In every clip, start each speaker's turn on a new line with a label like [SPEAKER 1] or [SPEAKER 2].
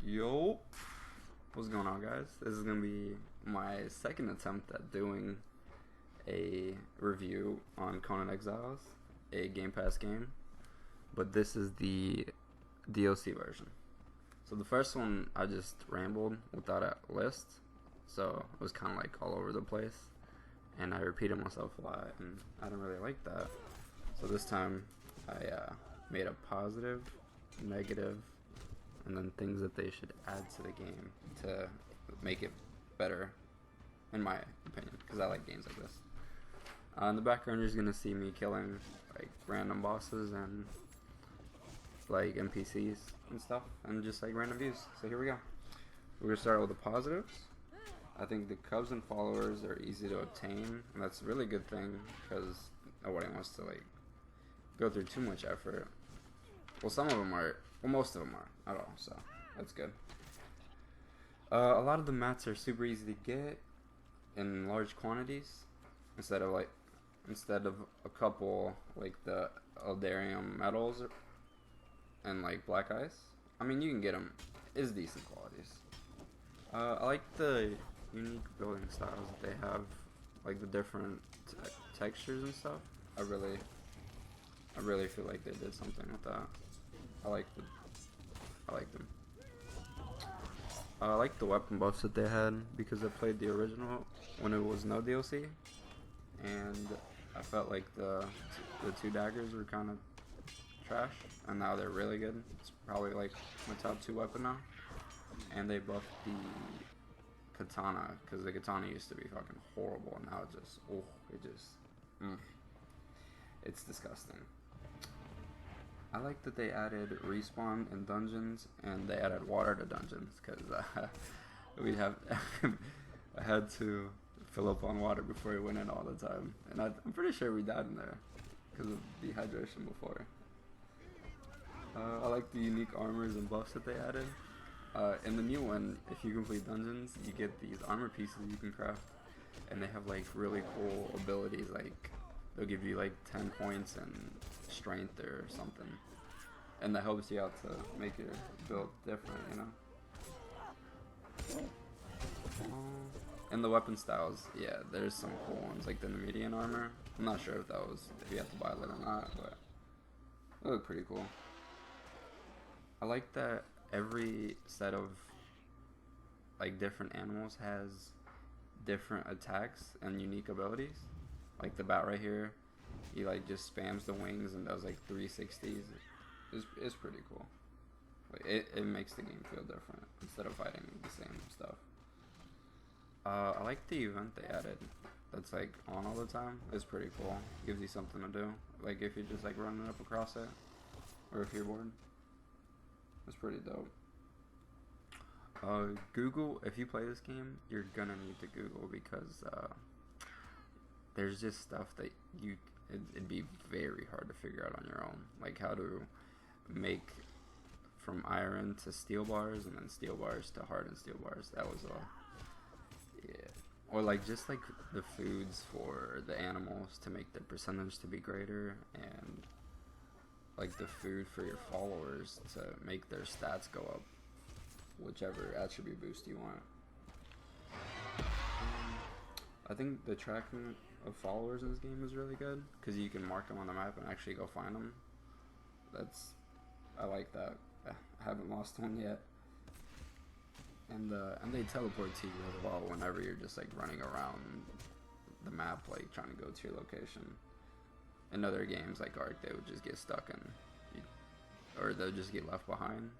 [SPEAKER 1] Yo, what's going on, guys? This is gonna be my second attempt at doing a review on Conan Exiles, a Game Pass game, but this is the DLC version. So the first one I just rambled without a list, so it was kind of like all over the place, and I repeated myself a lot, and I didn't really like that. So this time I made a positive, negative, and then things that they should add to the game to make it better, in my opinion, because I like games like this. In the background, you're just gonna see me killing like random bosses and like NPCs and stuff, and just like random views. So here we go. We're gonna start with the positives. I think the cubs and followers are easy to obtain, and that's a really good thing because nobody wants to like go through too much effort. Well, some of them are. Well, most of them are, not all, so that's good. A lot of the mats are super easy to get in large quantities instead of a couple like the Eldarium metals and like black ice. I mean, you can get them. It's decent qualities. I like the unique building styles that they have, like the different textures and stuff. I really feel like they did something with that. I like them. I like the weapon buffs that they had because I played the original when it was no DLC, and I felt like the two daggers were kind of trash, and now they're really good. It's probably like my top 2 weapon now, and they buffed the katana because the katana used to be fucking horrible, and now it's disgusting. I like that they added respawn in dungeons, and they added water to dungeons, because I had to fill up on water before we went in all the time, and I'm pretty sure we died in there because of dehydration before. I like the unique armors and buffs that they added. In the new one, if you complete dungeons, you get these armor pieces you can craft, and they have like really cool abilities, like they'll give you like 10 points and strength or something, and that helps you out to make your build different, you know. And the weapon styles, yeah, there's some cool ones, like the Numidian armor. I'm not sure if you have to buy it or not, but they look pretty cool. I like that every set of like different animals has different attacks and unique abilities. Like the bat right here, he like just spams the wings and does like 360s. It's pretty cool. Like, it makes the game feel different instead of fighting the same stuff. I like the event they added that's like on all the time. It's pretty cool. Gives you something to do. Like if you're just like running up across it, or if you're bored. It's pretty dope. Google, if you play this game, you're gonna need to Google because there's just stuff that it'd be very hard to figure out on your own, like how to make from iron to steel bars and then steel bars to hardened steel bars. That was all. Yeah. Or like just like the foods for the animals to make the percentage to be greater, and like the food for your followers to make their stats go up, whichever attribute boost you want. I think the tracking of followers in this game is really good because you can mark them on the map and actually go find them. I like that. I haven't lost one yet. And they teleport to you as well whenever you're just like running around the map, like trying to go to your location. In other games like Ark, they would just get stuck or they'll just get left behind.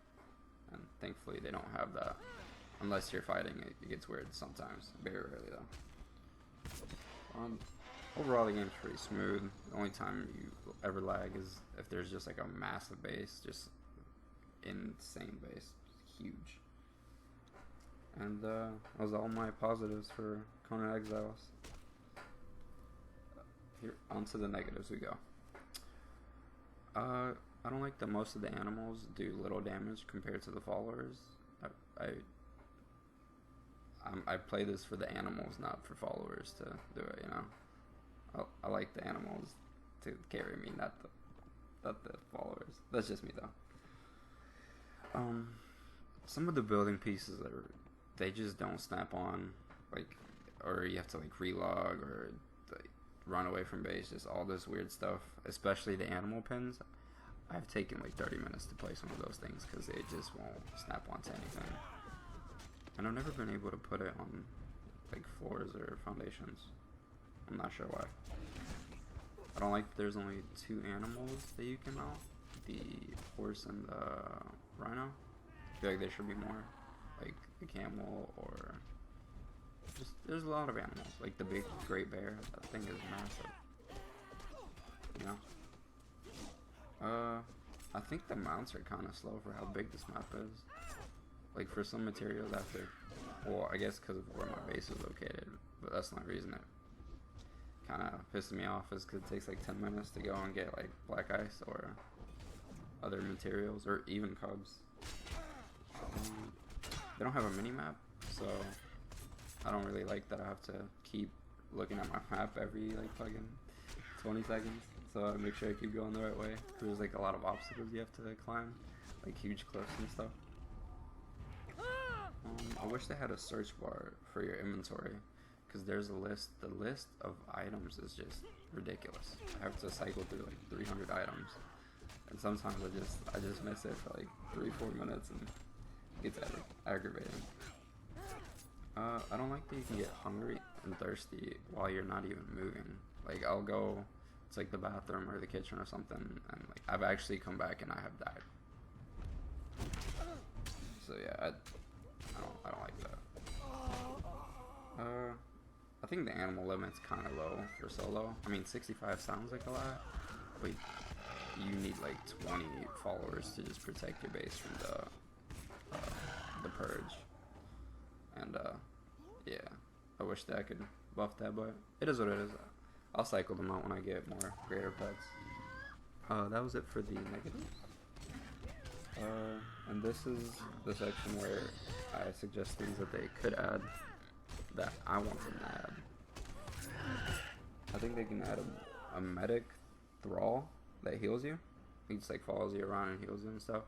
[SPEAKER 1] And thankfully they don't have that. Unless you're fighting it, it gets weird sometimes. Very rarely though. Overall the game's pretty smooth. The only time you ever lag is if there's just like a massive base, just insane base, huge. And those are all my positives for Conan Exiles. Here, onto the negatives we go. I don't like that most of the animals do little damage compared to the followers. I play this for the animals, not for followers to do it, you know. I like the animals to carry me, not the followers. That's just me though. some of the building pieces they just don't snap on, like, or you have to like relog or like run away from base, just all this weird stuff. Especially the animal pins. I've taken like 30 minutes to play some of those things because they just won't snap onto anything. And I've never been able to put it on like floors or foundations. I'm not sure why. I don't like there's only 2 animals that you can mount. The horse and the rhino. I feel like there should be more. Like the camel or just there's a lot of animals. Like the big great bear. That thing is massive. You know? I think the mounts are kind of slow for how big this map is. Like for some materials after, well, I guess because of where my base is located, but that's not the reason it kind of pisses me off is because it takes like 10 minutes to go and get like black ice or other materials or even cubs. They don't have a mini map, so I don't really like that I have to keep looking at my map every like fucking 20 seconds. So I make sure I keep going the right way. There's like a lot of obstacles you have to climb, like huge cliffs and stuff. I wish they had a search bar for your inventory, because there's a list. The list of items is just ridiculous. I have to cycle through like 300 items, and sometimes I just miss it for like 3-4 minutes, and it gets aggravating. I don't like that you can get hungry and thirsty while you're not even moving. Like I'll go. It's like the bathroom or the kitchen or something, and like I've actually come back and I have died. So yeah, I don't like that. I think the animal limit's kind of low for solo. I mean, 65 sounds like a lot, but you need like 20 followers to just protect your base from the purge. And yeah, I wish that I could buff that, but it is what it is. I'll cycle them out when I get more greater pets. That was it for the negatives. And this is the section where I suggest things that they could add that I want them to add. I think they can add a medic thrall that heals you. He just like follows you around and heals you and stuff.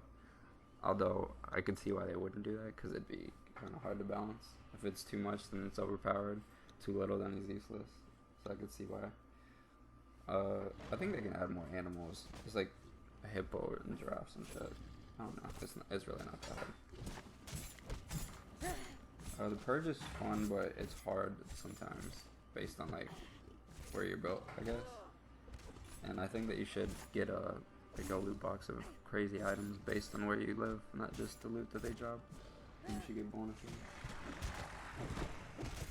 [SPEAKER 1] Although I could see why they wouldn't do that, because it'd be kind of hard to balance. If it's too much, then it's overpowered. Too little, then he's useless. So I could see why. I think they can add more animals. It's like a hippo and giraffes and shit. I don't know. It's really not that hard. The purge is fun, but it's hard sometimes based on like where you're built, I guess. And I think that you should get a loot box of crazy items based on where you live, not just the loot that they drop. And you should get bonuses.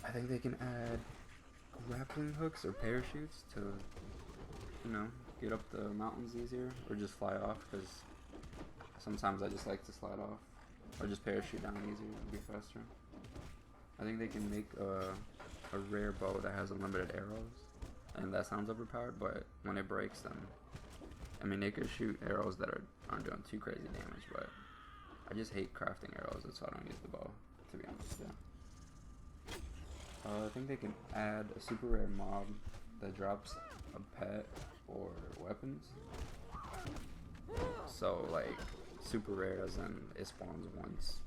[SPEAKER 1] I think they can add grappling hooks or parachutes to, you know, get up the mountains easier, or just fly off, because sometimes I just like to slide off, or just parachute down easier and be faster. I think they can make a rare bow that has unlimited arrows, and that sounds overpowered, but when it breaks, then I mean they could shoot arrows that aren't doing too crazy damage, but I just hate crafting arrows, that's why I don't use the bow, to be honest. Yeah. I think they can add a super rare mob that drops a pet or weapons. So like super rare as in it spawns once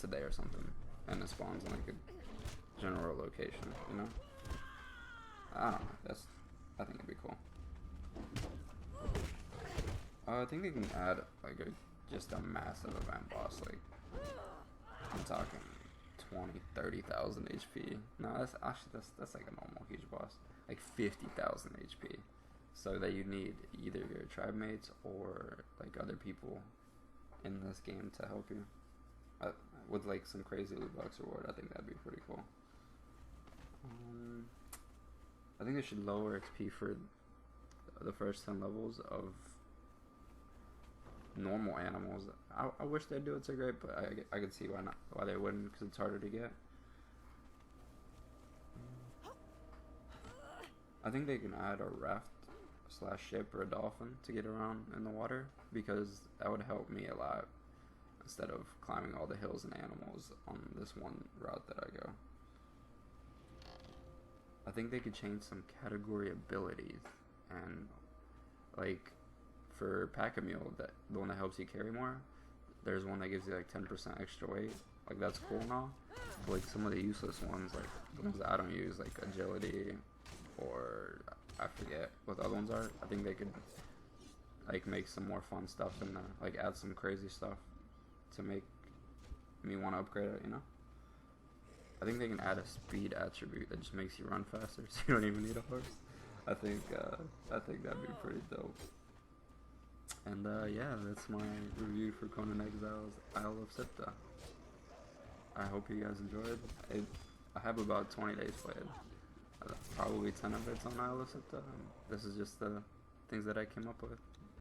[SPEAKER 1] a day or something, and it spawns in like a general location, you know? I don't know, I think it'd be cool. I think they can add like just a massive event boss, like I'm talking 20,000-30,000 HP. No, that's like a normal huge boss. Like 50,000 HP. So that you need either your tribe mates or like other people in this game to help you. With like some crazy loot box reward, I think that'd be pretty cool. I think they should lower XP for the first 10 levels of normal animals. I wish they'd do it so great, but I could see why they wouldn't, because it's harder to get. I think they can add a raft / ship or a dolphin to get around in the water, because that would help me a lot instead of climbing all the hills and animals on this one route that I go. I think they could change some category abilities, and like for Pack-a-Mule, the one that helps you carry more, there's one that gives you like 10% extra weight. Like that's cool and all. But like some of the useless ones, like the ones that I don't use, like agility, or I forget what the other ones are. I think they could like make some more fun stuff and like add some crazy stuff to make me want to upgrade it. You know. I think they can add a speed attribute that just makes you run faster, so you don't even need a horse. I think that'd be pretty dope. And yeah, that's my review for Conan Exiles Isle of Siptah. I hope you guys enjoyed. I have about 20 days played. Probably 10 of it's on Isle of Siptah. This is just the things that I came up with.